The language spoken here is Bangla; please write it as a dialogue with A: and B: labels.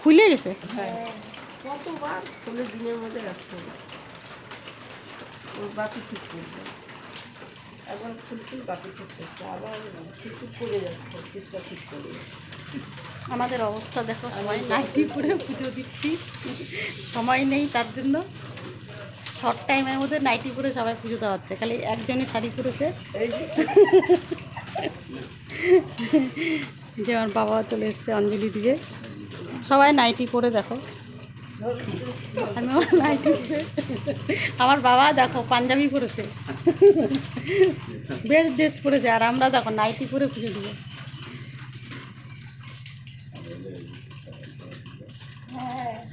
A: খুলে গেছে।
B: কতবার খুলে দিনের মধ্যে রাখতে হবে, বাকি ঠিক করবে। একবার খুলছিল বাকি ঠিক করছে, আবার কিছু করে যাচ্ছে, কিছুটা ঠিক করে যাচ্ছে।
A: আমাদের অবস্থা দেখো, সবাই নাইটি পরে পুজো দিচ্ছি, সময় নেই তার জন্য শর্ট টাইমের মধ্যে নাইটি পরে সবাই পুজো দেওয়া হচ্ছে। খালি একজনই শাড়ি পরেছে, যে আমার বাবা চলে এসছে অঞ্জলি দিয়ে। সবাই নাইটি পরে দেখো, আমি আমার নাইটি পরে, আমার বাবা দেখো পাঞ্জাবি পরেছে, বেশ ড্রেস পরেছে, আর আমরা দেখো নাইটি পরে পুজো দিব।